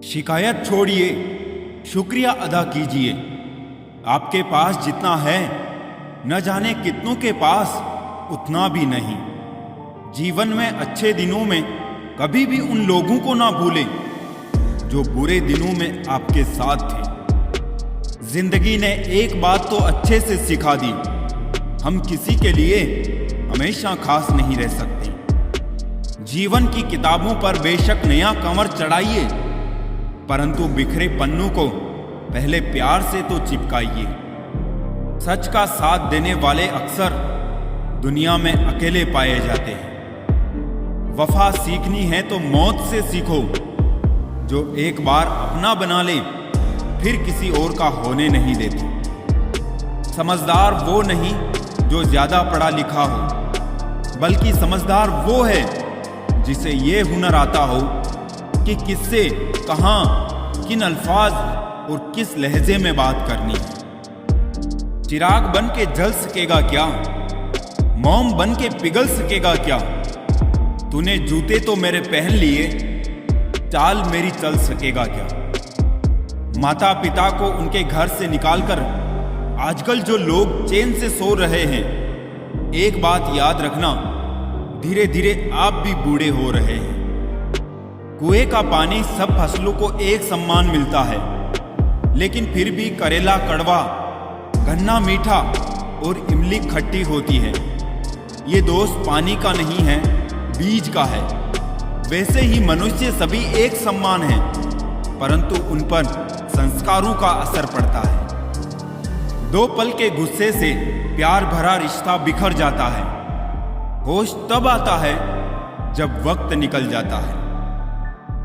शिकायत छोड़िए, शुक्रिया अदा कीजिए। आपके पास जितना है न जाने कितनों के पास उतना भी नहीं। जीवन में अच्छे दिनों में कभी भी उन लोगों को ना भूलें जो बुरे दिनों में आपके साथ थे। जिंदगी ने एक बात तो अच्छे से सिखा दी, हम किसी के लिए हमेशा खास नहीं रह सकते। जीवन की किताबों पर बेशक नया कवर चढ़ाइए, परंतु बिखरे पन्नों को पहले प्यार से तो चिपकाइए। सच का साथ देने वाले अक्सर दुनिया में अकेले पाए जाते हैं। वफा सीखनी है तो मौत से सीखो, जो एक बार अपना बना ले फिर किसी और का होने नहीं देती। समझदार वो नहीं जो ज्यादा पढ़ा लिखा हो, बल्कि समझदार वो है जिसे ये हुनर आता हो कि किससे, कहां, किन अल्फाज और किस लहजे में बात करनी है। चिराग बन के जल सकेगा क्या, मोम बन के पिघल सकेगा क्या। तूने जूते तो मेरे पहन लिए, चाल मेरी चल सकेगा क्या। माता पिता को उनके घर से निकालकर आजकल जो लोग चैन से सो रहे हैं, एक बात याद रखना, धीरे धीरे आप भी बूढ़े हो रहे हैं। कुएं का पानी सब फसलों को एक समान मिलता है, लेकिन फिर भी करेला कड़वा, गन्ना मीठा और इमली खट्टी होती है। ये दोस्त पानी का नहीं है, बीज का है। वैसे ही मनुष्य सभी एक समान हैं, परंतु उन पर संस्कारों का असर पड़ता है। दो पल के गुस्से से प्यार भरा रिश्ता बिखर जाता है। होश तब आता है जब वक्त निकल जाता है।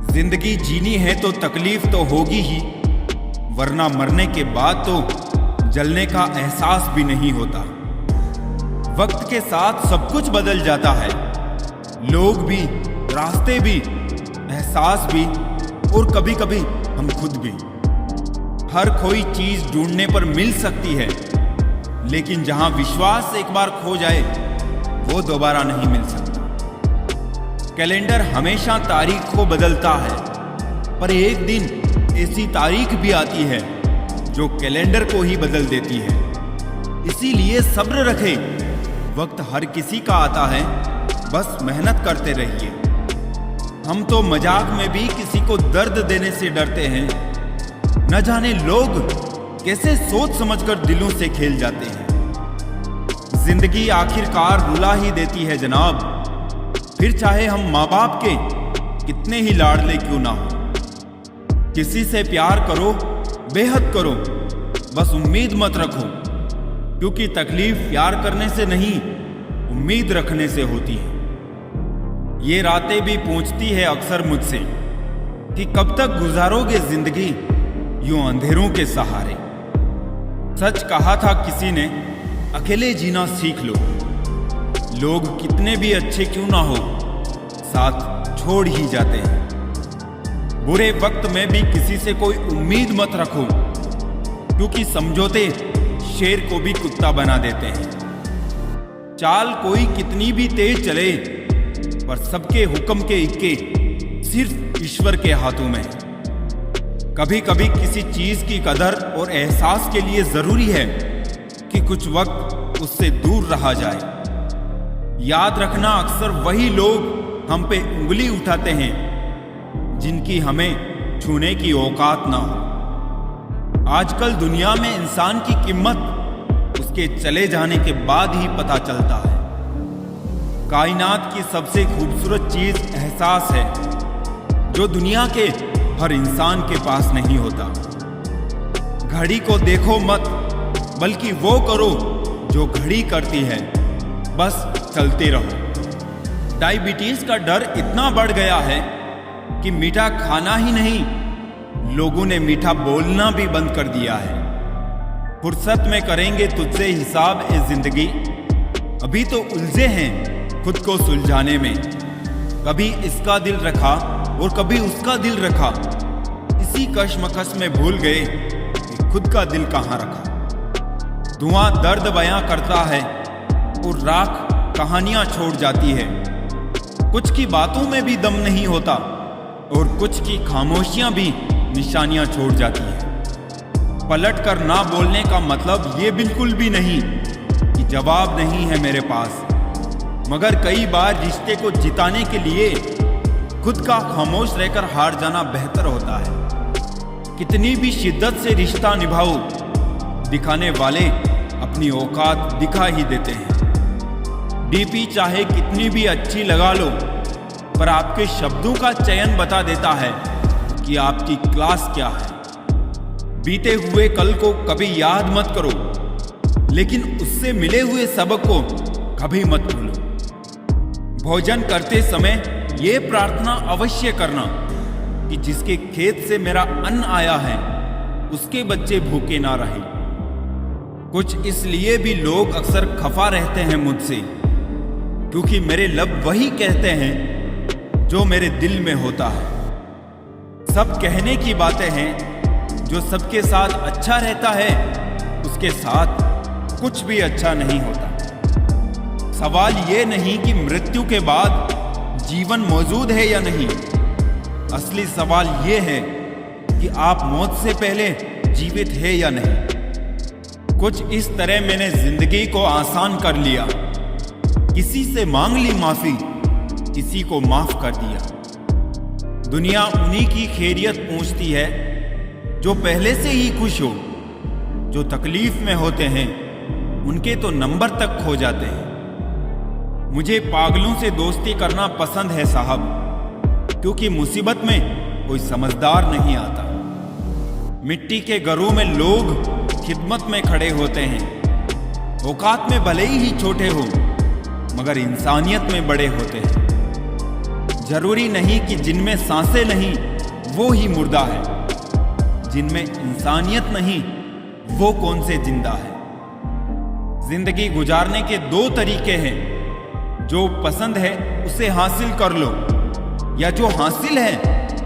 जिंदगी जीनी है तो तकलीफ तो होगी ही, वरना मरने के बाद तो जलने का एहसास भी नहीं होता। वक्त के साथ सब कुछ बदल जाता है, लोग भी, रास्ते भी, एहसास भी और कभी कभी हम खुद भी। हर कोई चीज ढूंढने पर मिल सकती है, लेकिन जहां विश्वास एक बार खो जाए वो दोबारा नहीं मिल सकता। कैलेंडर हमेशा तारीख को बदलता है, पर एक दिन ऐसी तारीख भी आती है जो कैलेंडर को ही बदल देती है। इसीलिए सब्र रखें, वक्त हर किसी का आता है, बस मेहनत करते रहिए। हम तो मजाक में भी किसी को दर्द देने से डरते हैं, न जाने लोग कैसे सोच समझकर दिलों से खेल जाते हैं। जिंदगी आखिरकार रुला ही देती है जनाब, फिर चाहे हम माँ बाप के कितने ही लाडले क्यों ना हो। किसी से प्यार करो, बेहद करो, बस उम्मीद मत रखो, क्योंकि तकलीफ प्यार करने से नहीं, उम्मीद रखने से होती है। ये रातें भी पूछती है अक्सर मुझसे कि कब तक गुजारोगे जिंदगी यूं अंधेरों के सहारे। सच कहा था किसी ने, अकेले जीना सीख लो। लोग कितने भी अच्छे क्यों ना हो, साथ छोड़ ही जाते हैं। बुरे वक्त में भी किसी से कोई उम्मीद मत रखो, क्योंकि समझौते शेर को भी कुत्ता बना देते हैं। चाल कोई कितनी भी तेज चले, पर सबके हुक्म के इक्के सिर्फ ईश्वर के हाथों में। कभी कभी किसी चीज की कदर और एहसास के लिए जरूरी है कि कुछ वक्त उससे दूर रहा जाए। याद रखना, अक्सर वही लोग हम पे उंगली उठाते हैं जिनकी हमें छूने की औकात ना हो। आजकल दुनिया में इंसान की कीमत उसके चले जाने के बाद ही पता चलता है। कायनात की सबसे खूबसूरत चीज एहसास है, जो दुनिया के हर इंसान के पास नहीं होता। घड़ी को देखो मत, बल्कि वो करो जो घड़ी करती है, बस चलते रहो। डायबिटीज का डर इतना बढ़ गया है कि मीठा खाना ही नहीं, लोगों ने मीठा बोलना भी बंद कर दिया है। फुर्सत में करेंगे तुझसे हिसाब ए जिंदगी, अभी तो उलझे हैं खुद को सुलझाने में। कभी इसका दिल रखा और कभी उसका दिल रखा, इसी कश्मकश में भूल गए कि खुद का दिल कहां रखा। धुआं दर्द बयां करता है और राख कहानियां छोड़ जाती है। कुछ की बातों में भी दम नहीं होता, और कुछ की खामोशियां भी निशानियां छोड़ जाती हैं। पलट कर ना बोलने का मतलब ये बिल्कुल भी नहीं कि जवाब नहीं है मेरे पास, मगर कई बार रिश्ते को जिताने के लिए खुद का खामोश रहकर हार जाना बेहतर होता है। कितनी भी शिद्दत से रिश्ता निभाओ, दिखाने वाले अपनी औकात दिखा ही देते हैं। डीपी चाहे कितनी भी अच्छी लगा लो, पर आपके शब्दों का चयन बता देता है कि आपकी क्लास क्या है। बीते हुए कल को कभी याद मत करो, लेकिन उससे मिले हुए सबक को कभी मत भूलो। भोजन करते समय ये प्रार्थना अवश्य करना कि जिसके खेत से मेरा अन्न आया है उसके बच्चे भूखे ना रहे। कुछ इसलिए भी लोग अक्सर खफा रहते हैं मुझसे, क्योंकि मेरे लब वही कहते हैं जो मेरे दिल में होता है। सब कहने की बातें हैं, जो सबके साथ अच्छा रहता है उसके साथ कुछ भी अच्छा नहीं होता। सवाल ये नहीं कि मृत्यु के बाद जीवन मौजूद है या नहीं, असली सवाल ये है कि आप मौत से पहले जीवित है या नहीं। कुछ इस तरह मैंने जिंदगी को आसान कर लिया, किसी से मांग ली माफी, किसी को माफ कर दिया। दुनिया उन्हीं की खैरियत पूछती है जो पहले से ही खुश हो। जो तकलीफ में होते हैं उनके तो नंबर तक खो जाते हैं। मुझे पागलों से दोस्ती करना पसंद है साहब, क्योंकि मुसीबत में कोई समझदार नहीं आता। मिट्टी के घरों में लोग खिदमत में खड़े होते हैं। औकात में भले ही छोटे हो, मगर इंसानियत में बड़े होते हैं। जरूरी नहीं कि जिनमें सांसें नहीं वो ही मुर्दा है, जिनमें इंसानियत नहीं वो कौन से जिंदा है। जिंदगी गुजारने के दो तरीके हैं, जो पसंद है उसे हासिल कर लो, या जो हासिल है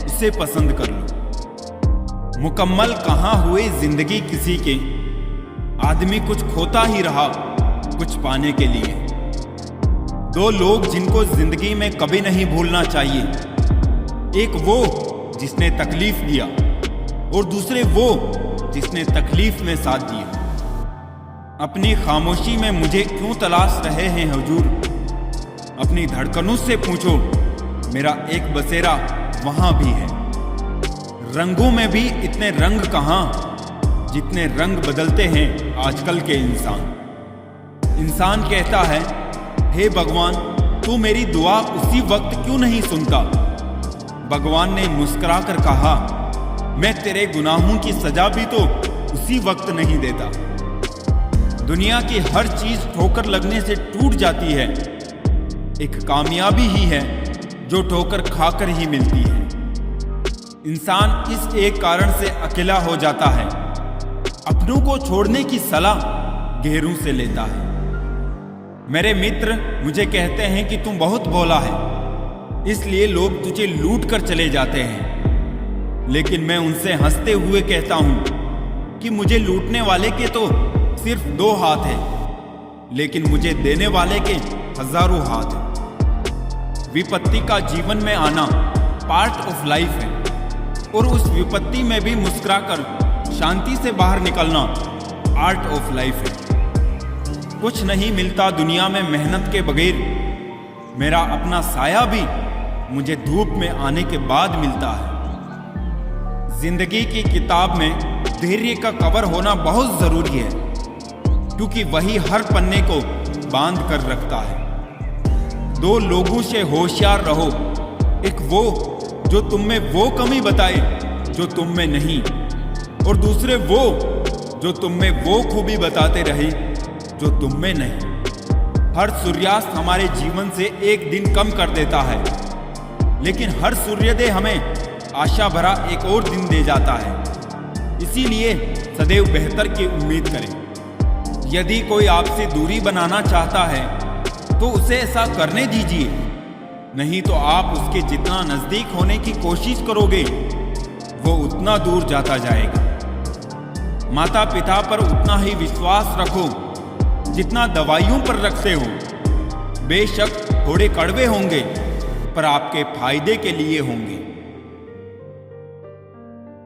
उसे पसंद कर लो। मुकम्मल कहाँ हुए जिंदगी किसी के, आदमी कुछ खोता ही रहा कुछ पाने के लिए। दो लोग जिनको जिंदगी में कभी नहीं भूलना चाहिए, एक वो जिसने तकलीफ दिया और दूसरे वो जिसने तकलीफ में साथ दिया। अपनी खामोशी में मुझे क्यों तलाश रहे हैं हुजूर? अपनी धड़कनों से पूछो, मेरा एक बसेरा वहां भी है। रंगों में भी इतने रंग कहां जितने रंग बदलते हैं आजकल के इंसान कहता है, हे भगवान तू मेरी दुआ उसी वक्त क्यों नहीं सुनता? भगवान ने मुस्कुराकर कहा, मैं तेरे गुनाहों की सजा भी तो उसी वक्त नहीं देता। दुनिया की हर चीज ठोकर लगने से टूट जाती है, एक कामयाबी ही है जो ठोकर खाकर ही मिलती है। इंसान इस एक कारण से अकेला हो जाता है, अपनों को छोड़ने की सलाह गैरों से लेता है। मेरे मित्र मुझे कहते हैं कि तुम बहुत भोला है, इसलिए लोग तुझे लूट कर चले जाते हैं। लेकिन मैं उनसे हंसते हुए कहता हूं कि मुझे लूटने वाले के तो सिर्फ 2 हाथ हैं, लेकिन मुझे देने वाले के हजारों हाथ हैं। विपत्ति का जीवन में आना पार्ट ऑफ लाइफ है, और उस विपत्ति में भी मुस्कुराकर शांति से बाहर निकलना आर्ट ऑफ लाइफ है। कुछ नहीं मिलता दुनिया में मेहनत के बगैर। मेरा अपना साया भी मुझे धूप में आने के बाद मिलता है। जिंदगी की किताब में धैर्य का कवर होना बहुत जरूरी है, क्योंकि वही हर पन्ने को बांध कर रखता है। 2 लोगों से होशियार रहो, एक वो जो तुम में वो कमी बताए जो तुम में नहीं, और दूसरे वो जो तुम में वो खूबी बताते रहे जो तुम में नहीं। हर सूर्यास्त हमारे जीवन से एक दिन कम कर देता है, लेकिन हर सूर्योदय हमें आशा भरा एक और दिन दे जाता है। इसीलिए सदैव बेहतर की उम्मीद करें। यदि कोई आपसे दूरी बनाना चाहता है तो उसे ऐसा करने दीजिए, नहीं तो आप उसके जितना नजदीक होने की कोशिश करोगे वो उतना दूर जाता जाएगा। माता पिता पर उतना ही विश्वास रखो जितना दवाइयों पर रखते हो। बेशक थोड़े कड़वे होंगे, पर आपके फायदे के लिए होंगे।